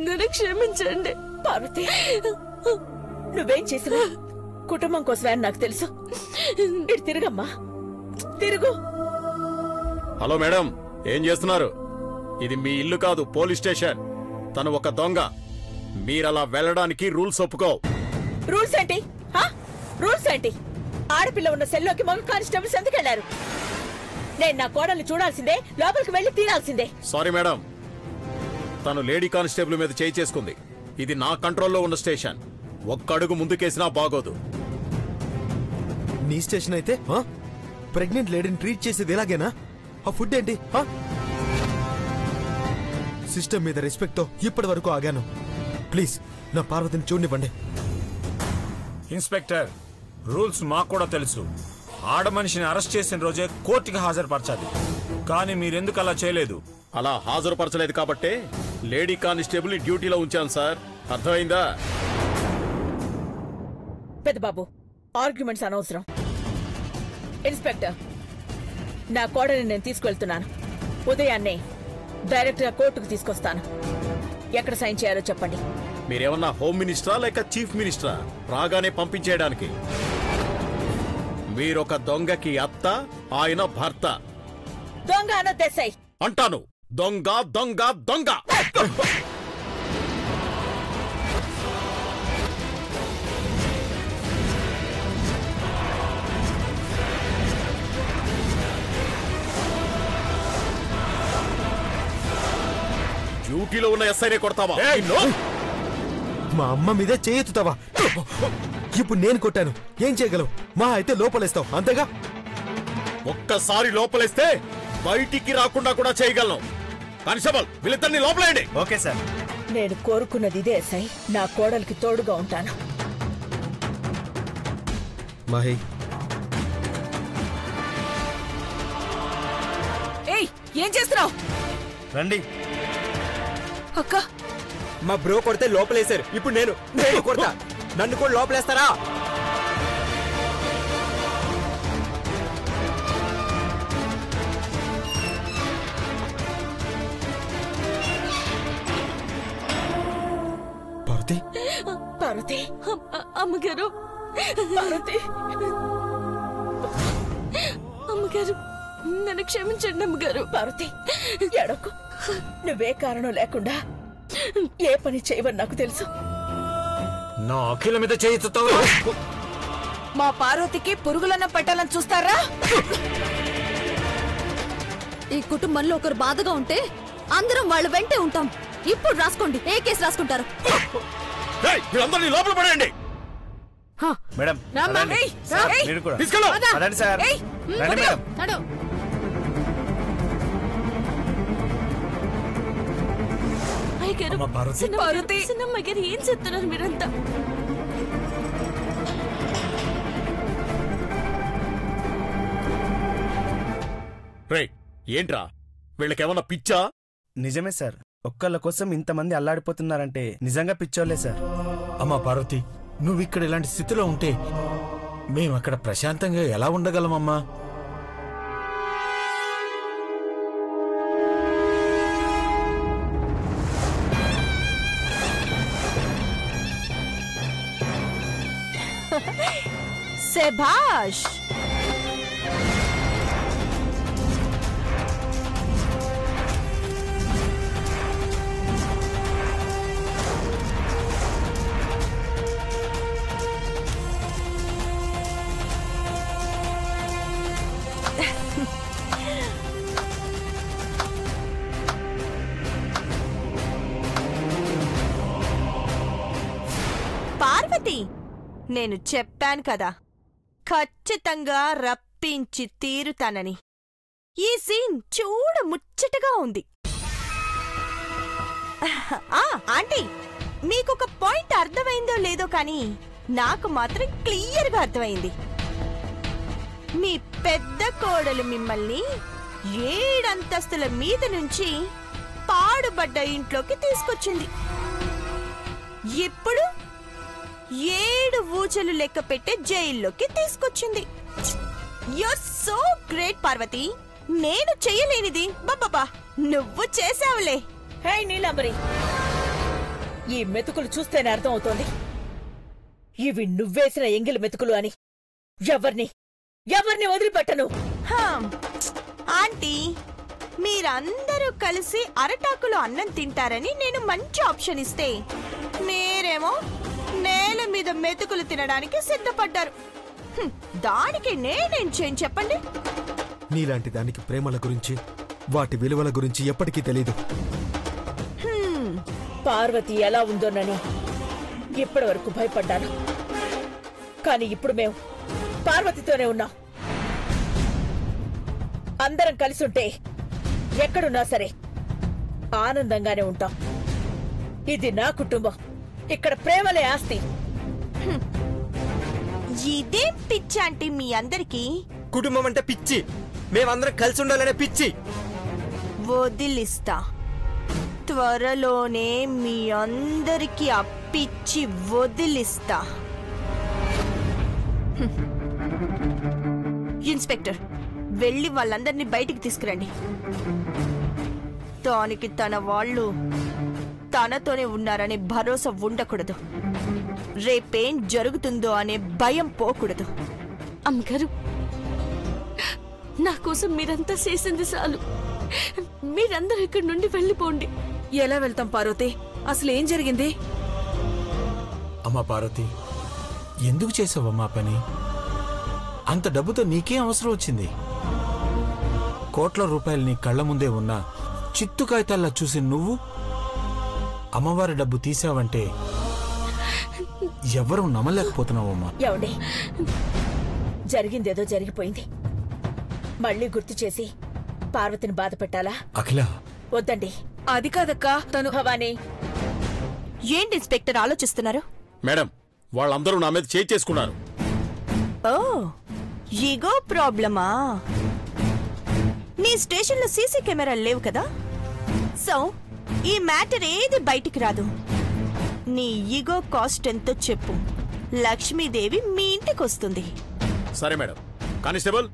నన్ను క్షమించండి. పార్వతి, నువ్వేం చేసినా కుటుంబం కోసమే అని నాకు తెలుసు. ఇటు తిరుగమ్మా, తిరుగు. హలో మేడం, ఏం చేస్తున్నారు? ఇది మీ ఇల్లు కాదు, పోలీస్ స్టేషన్. తను ఒక దొంగ. మీరలా వెళ్ళడానికి రూల్స్ ఒప్పుకో. రూల్స్ ఏంటి? రూల్స్ ఏంటి? ఆడపిల్ల ఉన్న సెల్లోకి మగ కానిస్టేబుల్స్ ఎందుకు వెళ్లారు? నేను నా కోడల్ని చూడాల్సిందే, లోపలికి వెళ్లి తీరాల్సిందే. సారీ మేడం, తను లేడీ కానిస్టేబుల్ మీద చేయి చేసుకుంది. ఇది నా కంట్రోల్లో ఉన్న స్టేషన్. ఒక్క అడుగు ముందుకేసినా బాగోదు. నీ స్టేషన్ అయితే ప్రెగ్నెంట్ లేడీని ట్రీట్ చేసేది ఎలాగేనా? ఆ ఫుడ్ ఏంటి? సిస్టమ్ మీద రెస్పెక్ట్ తో ఇప్పటి వరకు ఆగాను. ప్లీజ్ నా పార్వతిని చూడనివ్వండి. ఇన్స్పెక్టర్, రూల్స్ మాకు కూడా తెలుసు. ఆడ మనిషిని అరెస్ట్ చేసిన రోజే కోర్టుకి హాజరుపరచాలి. కానీ మీరెందుకు అలా చేయలేదు? అలా హాజరుపరచలేదు కాబట్టే లేడీ కానిస్టేబుల్ ని డ్యూటీలో ఉంచాను సార్. అర్థమైందా? పెద్దబాబు, ఆర్గ్యుమెంట్స్ అనవసరం. ఇన్స్పెక్టర్, నా కోడని నేను తీసుకెళ్తున్నాను. ఉదయాన్నే డైరెక్ట్ గా కోర్టుకు తీసుకొస్తాను. ఎక్కడ సైన్ చేయాలో చెప్పండి. మీరేమన్నా హోమ్ మినిస్టరా లేక చీఫ్ మినిస్టరా రాగానే పంపించేయడానికి? మీరొక దొంగకి అత్త, ఆయన భర్త. దొంగ అనో తెసాయి అంటాను. దొంగ దొంగ దొంగ. డ్యూటీలో ఉన్న ఎస్ఐనే కొడతావా? మా అమ్మ మీదే చేయెత్తుతావా? ఇప్పుడు నేను కొట్టాను, ఏం చేయగలవు? మా అయితే లోపలేస్తావు, అంతేగా? ఒక్కసారి లోపలేస్తే బయటికి రాకుండా కూడా చేయగలను. కానిస్టేబుల్, వీళ్ళిద్దరిని లోపలేయండి. Okay sir. నేను కోరుకున్నది ఇదే ఎస్ఐ. నా కోడలికి తోడుగా ఉంటాను. మాహి, ఏయ్, ఏం చేస్తున్నావు? రండి. అక్క, మా బ్రో కొడితే లోపలేశారు, ఇప్పుడు నేను కొడతా. నన్ను కూడా లోపలేస్తారా? పార్వతి, పార్వతి, అమ్మగారు, పార్వతి, అమ్మగారు, నన్ను క్షమించండి అమ్మగారు. పార్వతి, ఎడకు. నువ్వే కారణం లేకుండా ఏ పని చేయవని నాకు తెలుసు. నా అఖిల మీద చేయిస్తావు. మా పార్వతికి పురుగులన్న పెట్టాలని చూస్తారా? ఈ కుటుంబంలో ఒకరు బాధగా ఉంటే అందరం వాళ్ళ వెంటే ఉంటాం. ఇప్పుడు రాసుకోండి, ఏ కేసు రాసుకుంటారు? వీళ్ళందరినీ లోపల పడేయండి. మేడం, మీరు కూడా తీసుకెళ్ళు. రండి సార్. రండి మేడం. చిన్నమ్మ గారు, ఏం చెప్తున్నారు మీరంతా? ఏంట్రా, వీళ్ళకేమన్నా పిచ్చా? నిజమే సార్, ఒక్కళ్ళ కోసం ఇంతమంది అల్లాడిపోతున్నారంటే నిజంగా పిచ్చోళ్లే సార్. అమ్మా పార్వతి, నువ్విక్కడ ఇలాంటి స్థితిలో ఉంటే మేమక్కడ ప్రశాంతంగా ఎలా ఉండగలమమ్మా? శభాష్. పార్వతి, నేను చెప్పాను కదా, ఖచ్చితంగా రప్పించి తీరుతానని. ఈ సీన్ చూడ ముచ్చటగా ఉంది. ఆంటీ, మీకొక పాయింట్ అర్థమైందో లేదో కానీ నాకు మాత్రం క్లియర్గా అర్థమైంది. మీ పెద్ద కోడలు మిమ్మల్ని 7 అంతస్తుల మీద నుంచి పాడుబడ్డ ఇంట్లోకి తీసుకొచ్చింది. ఇప్పుడు 7 ఊచలు లెక్క పెట్టే జైల్లోకి తీసుకొచ్చింది. Your so great Parvati. నేను చెయ్యలేనిది బాబా నువ్వు చేసావులే. హే నీలాంబరి, ఈ మెతుకులు చూస్తేనే అర్థమవుతోంది ఇవి నువ్వేసిన ఎంగిలి మెతుకులు అని. ఎవరిని వదిలిపెట్టను. ఆంటీ, మీరందరూ కలిసి అరటాకులో అన్నం తింటారని నేను మంచి ఆప్షన్ ఇస్తే మీరేమో నేల మీద మెతుకులు తినడానికి సిద్ధపడ్డారు. దానికి నేనేం చేయను చెప్పండి? నీలాంటి దానికి ప్రేమల గురించి వాటి విలువల గురించి ఎప్పటికీ తెలీదు. పార్వతి ఎలా ఉందోనని ఇప్పటి వరకు భయపడ్డాను. కానీ ఇప్పుడు మేము పార్వతితోనే ఉన్నాం. అందరం కలిసుంటే ఎక్కడున్నా సరే ఆనందంగానే ఉంటాం. ఇది నా కుటుంబం. ఇక్కడ ప్రేమలే ఆస్తి. ఇదేం పిచ్చి ఆంటీ మీ అందరికి? కుటుంబం అంటే పిచ్చి. మేమందరం కలిసి ఉండాలనే పిచ్చి. వదిలిస్తా. త్వరలోనే మీ అందరికి ఆ పిచ్చి వదిలిస్తా. ఇన్స్పెక్టర్, వెళ్ళి వాళ్ళందరినీ బయటికి తీసుకురండి. దానికి తన వాళ్ళు తనతోనే ఉన్నారనే భరోసా ఉండకూడదు. రేపేం జరుగుతుందో అనే భయం పోకూడదు. అమ్మగారు, నా కోసం మీరంతా చేసింది చాలు. మీరందరూ ఇక్కడి నుండి వెళ్ళిపోండి. ఎలా వెళ్తాం పార్వతి? అసలు ఏం జరిగింది? అమ్మా పార్వతి, ఎందుకు చేసావమ్మా పని? అంత డబ్బుతో నీకేం అవసరం వచ్చింది? కోట్ల రూపాయలు నీ కళ్ళ ముందే ఉన్నా చిత్తు కాగితాల్లా చూసి నువ్వు అమ్మవారి డబ్బు తీసావంటే ఎవరూ నమ్మలేకపోతున్నావమ్మా. ఏమండి, జరిగిందేదో జరిగిపోయింది. మళ్ళీ గుర్తు చేసి పార్వతిని బాధ పెట్టాలా? అఖిల, వద్దండి. అది కాదక్కా, తను. భవానీ, ఏంటి ఇన్స్పెక్టర్ ఆలోచిస్తున్నారు? మేడం, వాళ్ళందరూ నా మీద చేయి చేసుకున్నారు. ఓ, ఈగో ప్రాబ్లమా? నీ స్టేషన్లో సీసీ కెమెరాలు లేవు కదా, సో ఈ మ్యాటర్ ఏది బయటికి రాదు. నీ ఈగో కాస్ట్ ఎంతో చెప్పు, లక్ష్మీదేవి మీ ఇంటికి వస్తుంది. సరే మేడం. కానిస్టేబుల్,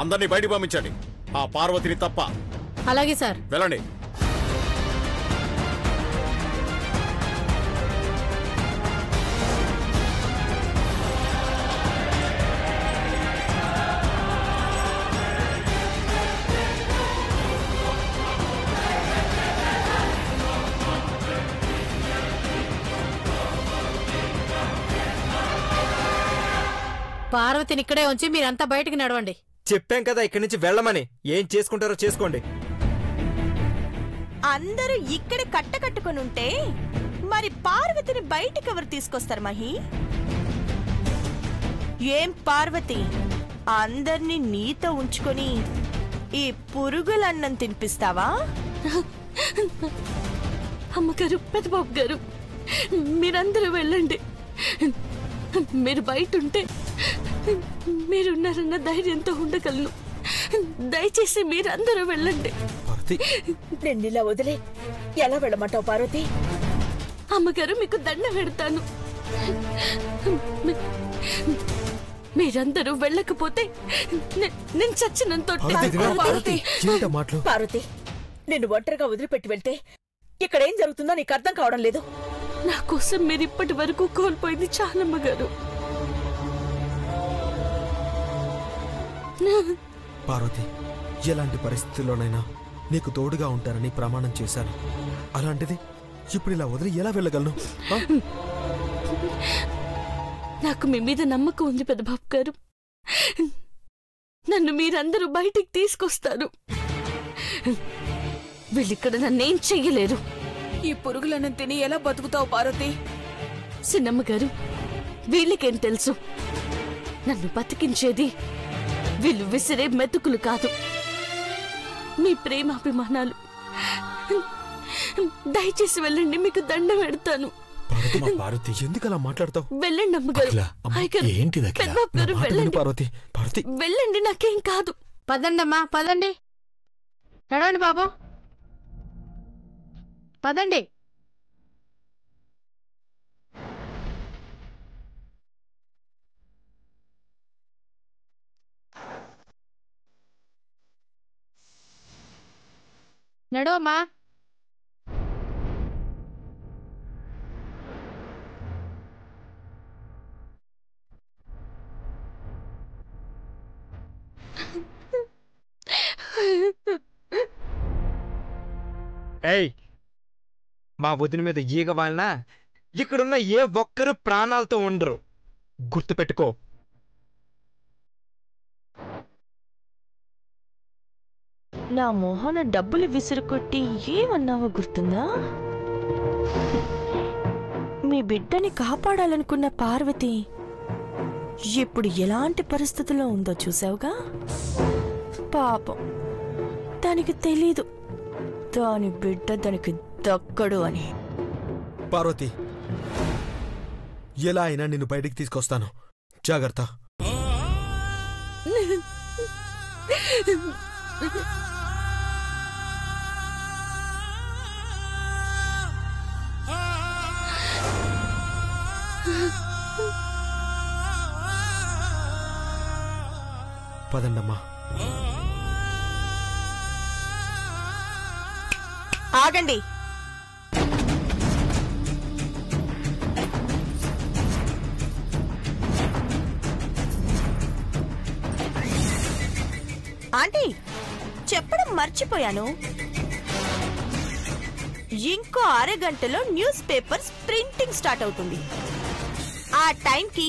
అందరినీ బయటికి పంపించండి. ఆ పార్వతిని తప్ప. అలాగే సార్. వెళ్ళండి. పార్వతిని ఇక్కడే ఉంచి మీరంతా బయటికి నడవండి. చెప్పాం కదా ఇక్కడి నుంచి వెళ్ళమని. ఏం చేసుకుంటారో చేసుకోండి. అందరూ ఇక్కడ కట్టకట్టుకుని ఉంటే మరి పార్వతిని బయటికి ఎవరు తీసుకొస్తారు మహి? ఏం పార్వతి, అందర్నీ నీతో ఉంచుకొని ఈ పురుగులన్నం తినిపిస్తావా? అమ్మగారు, పెద్దబాబు గారు, మీరందరూ వెళ్ళండి. మీరు బయట ఉంటే మీరున్నారన్న ధైర్యంతో ఉండగలను. దయచేసి మీరందరూ వెళ్ళండి. నిన్నిలా వదిలే ఎలా వెళ్ళమంటావు పార్వతి? అమ్మగారు, మీకు దండ పెడతాను. మీరందరూ వెళ్ళకపోతే నేను చచ్చినంత. పార్వతి, నిన్ను ఒంటరిగా వదిలిపెట్టి వెళ్తే ఇక్కడేం జరుగుతుందో నీకు అర్థం కావడం లేదు. నా కోసం మీరు ఇప్పటి వరకు కోల్పోయింది చాలమ్మగారు. పార్వతి, ఎలాంటి పరిస్థితుల్లోనైనా నీకు తోడుగా ఉంటానని ప్రమాణం చేశాను. అలాంటిది ఇప్పుడు ఇలా వదిలి ఎలా వెళ్ళగలను? నాకు మీ మీద నమ్మకం ఉంది పెద్దబాబు గారు. నన్ను మీరందరూ బయటికి తీసుకొస్తారు. వీళ్ళిక్కడ నన్నేం చెయ్యలేరు. ఈ పురుగులను తిని ఎలా బతుకుతావు పార్వతి? సిన్నమ్మ గారు, వీళ్ళకేం తెలుసు? నన్ను బతికించేది వీళ్ళు విసిరే మెతుకులు కాదు, మీ ప్రేమాభిమానాలు. దయచేసి వెళ్ళండి, మీకు దండం పెడతాను. ఎందుకలా మాట్లాడతావు? వెళ్ళండి అమ్మగారు. పెద్దబాబు గారు, వెళ్ళండి. వెళ్ళండి, నాకేం కాదు. పదండమ్మా, పదండి. నడవండి బాబు, పదండి. నడవమ్మా. రేయ్, మా వదిన మీద ఈగ వాళ్ళనా ఇక్కడున్న ఏ ఒక్కరు ప్రాణాలతో ఉండరు, గుర్తుపెట్టుకో. నా మొహన డబ్బులు విసురుకొట్టి ఏమన్నావో గుర్తుందా? మీ బిడ్డని కాపాడాలనుకున్న పార్వతి ఇప్పుడు ఎలాంటి పరిస్థితుల్లో ఉందో చూసావుగా. పాపం, దానికి తెలీదు దాని బిడ్డ దానికి దక్కడు అని. పార్వతి, ఎలా అయినా నిన్ను బయటికి తీసుకొస్తాను, జాగ్రత్త. పదండమ్మా. ఆగండి. ఆంటీ, చెప్పడం మర్చిపోయాను. ఇంకో అరగంటలో న్యూస్ పేపర్స్ ప్రింటింగ్ స్టార్ట్ అవుతుంది. ఆ టైంకి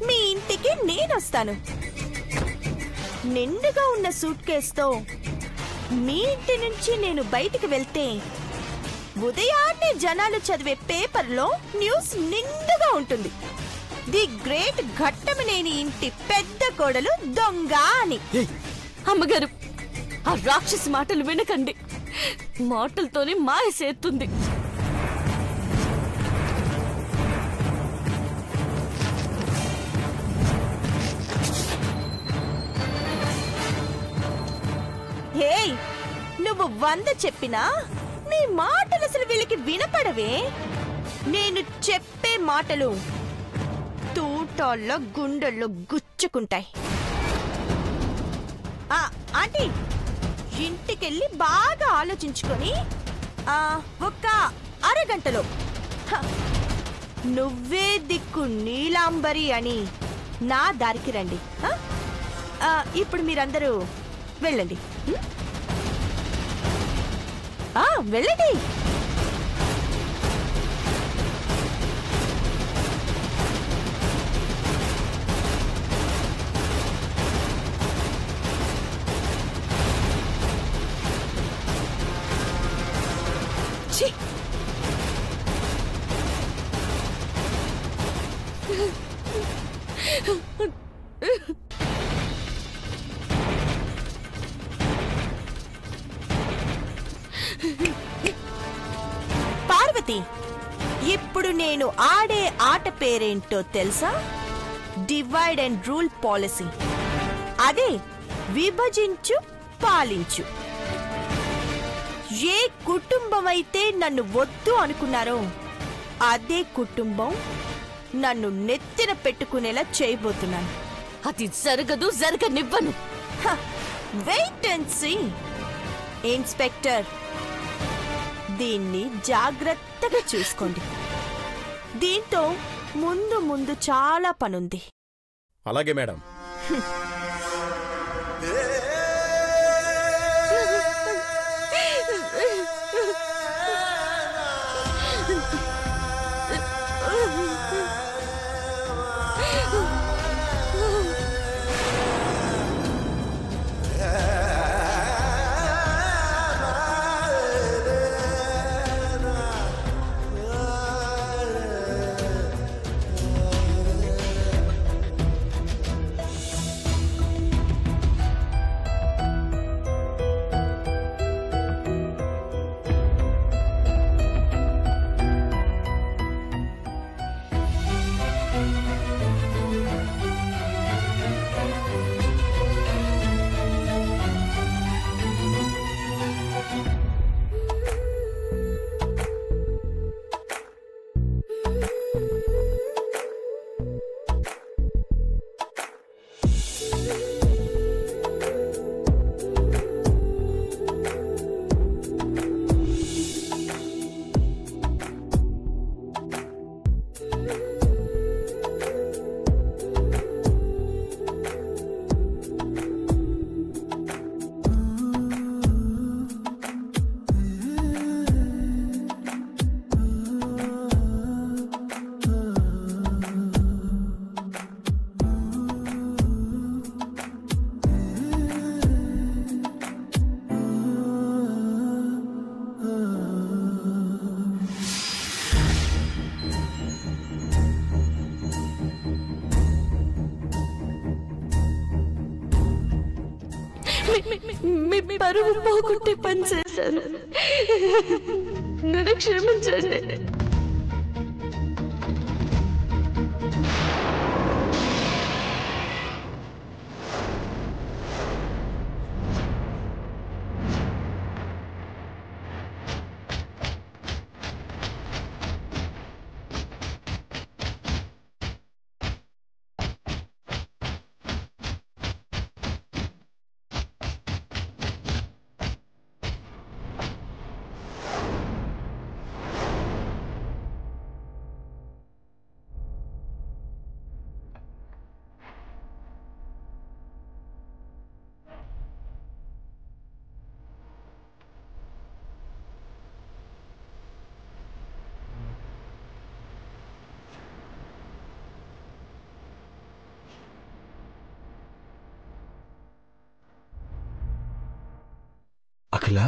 మీ ఇంటికి నేనొస్తాను. నిండుగా ఉన్న సూట్ కేసుతో మీ ఇంటి నుంచి నేను బయటికి వెళ్తే ఉదయాన్నే జనాలు చదివే పేపర్లో న్యూస్ నిండుగా ఉంటుంది. ది గ్రేట్ ఘట్టమనేని ఇంటి పెద్ద కోడలు దొంగ అని. అమ్మగారు, ఆ రాక్షసి మాటలు వినకండి. మాటలతోనే మాయ చేస్తుంది. హే, నువ్వు 100 చెప్పినా నీ మాటలు అసలు వీళ్ళకి వినపడవే. నేను చెప్పే మాటలు తూటాల్లో గుండెల్లో గుచ్చుకుంటాయి. ఆంటీ, ఇంటికెళ్ళి బాగా ఆలోచించుకొని ఒక్క అరగంటలో నువ్వే దిక్కు నీలాంబరి అని నా దారికి రండి. ఇప్పుడు మీరందరూ వెళ్ళండి. వెళ్ళండి. పార్వతి, ఇప్పుడు నేను ఆడే ఆట పేరేంటో తెలుసా? Divide and rule policy. అదే విభజించు పాలించు. ఏ కుటుంబం అయితే నన్ను వద్దు అనుకున్నారో అదే కుటుంబం నన్ను నెత్తిన పెట్టుకునేలా చేయబోతున్నాను. అది జరగదు, జరగనివ్వను. Wait and see. ఇన్స్పెక్టర్, దీన్ని జాగ్రత్తగా చూసుకోండి. దీంతో ముందు ముందు చాలా పనుంది. అలాగే మేడం. మీ పరువు పోగొట్టే పని చేశాను. నన్ను క్షమించండి. అఖిల,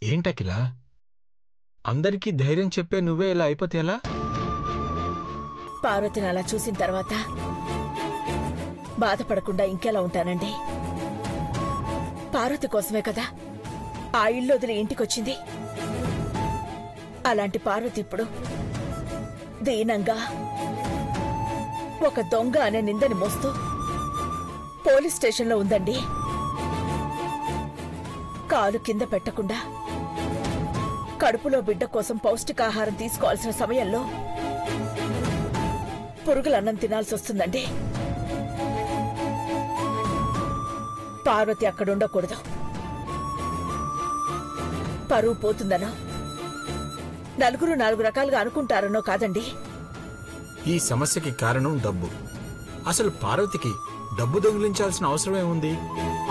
ఏంటఖిల? అందరికీ ధైర్యం చెప్పే నువ్వే ఇలా అయిపోతే ఎలా? పార్వతిని అలా చూసిన తర్వాత బాధపడకుండా ఇంకెలా ఉంటానండి? పార్వతి కోసమే కదా ఆ ఇల్లు వదిలి ఇంటికొచ్చింది. అలాంటి పార్వతి ఇప్పుడు దీనంగా ఒక దొంగ అనే నిందని మోస్తూ పోలీస్ స్టేషన్లో ఉందండి. కాలు కింద పెట్టకుండా కడుపులో బిడ్డ కోసం పౌష్టికాహారం తీసుకోవాల్సిన సమయంలో పురుగులన్నం తినాల్సి వస్తుందండి. పార్వతి అక్కడుండకూడదు. పరువు పోతుందనో, నలుగురు 4 రకాలుగా అనుకుంటారనో కాదండి. ఈ సమస్యకి కారణం డబ్బు. అసలు పార్వతికి డబ్బు దొంగిలించాల్సిన అవసరమేముంది?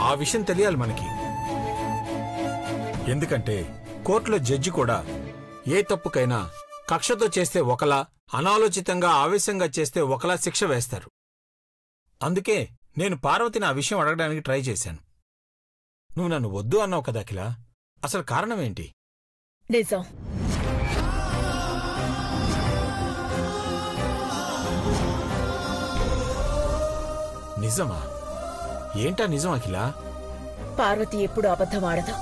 ఆ విషయం తెలియాలి మనకి. ఎందుకంటే కోర్టులో జడ్జి కూడా ఏ తప్పుకైనా కక్షతో చేస్తే ఒకలా, అనాలోచితంగా ఆవేశంగా చేస్తే ఒకలా శిక్ష వేస్తారు. అందుకే నేను పార్వతిని ఆ విషయం అడగడానికి ట్రై చేశాను. నువ్వు నన్ను వద్దు అన్నావు కదా అఖిల, అసలు కారణమేంటి? నిజం. నిజమా? ఏంటా నిజం అఖిల? పార్వతి ఎప్పుడు అబద్ధం ఆడదు,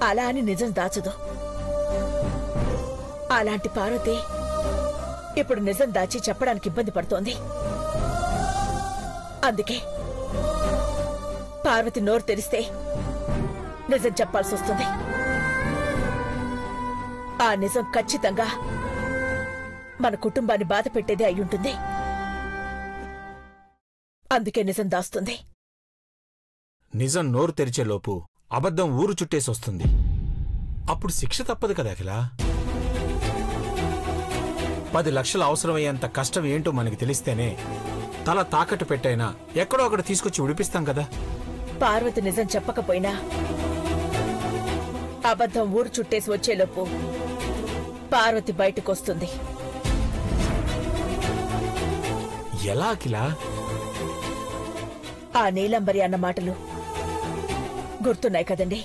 అలా అని నిజం దాచదు. అలాంటి పార్వతి ఇప్పుడు నిజం దాచి చెప్పడానికి ఇబ్బంది పడుతోంది. అందుకే పార్వతి నోరు తెరిస్తే నిజం చెప్పాల్సి వస్తుంది. ఆ నిజం ఖచ్చితంగా మన కుటుంబాన్ని బాధ పెట్టేదే అయ్యుంటుంది. అందుకే నిజం దాస్తుంది. నిజం నోరు తెరిచేలోపు అబద్ధం ఊరు చుట్టేసొస్తుంది. అప్పుడు శిక్ష తప్పదు కదా అఖిల. 10 లక్షలు అవసరమయ్యేంత కష్టం ఏంటో మనకి తెలిస్తేనే తల తాకట్టు పెట్టైనా ఎక్కడో అక్కడ తీసుకొచ్చి ఉడిపిస్తాం కదా. పార్వతి నిజం చెప్పకపోయినా అబద్ధం ఊరు చుట్టేసి వచ్చేలోపు పార్వతి బయటకొస్తుంది. ఎలా అఖిల? ఆ నీలంబరి అన్న మాటలు గుర్తున్నాయి కదండి.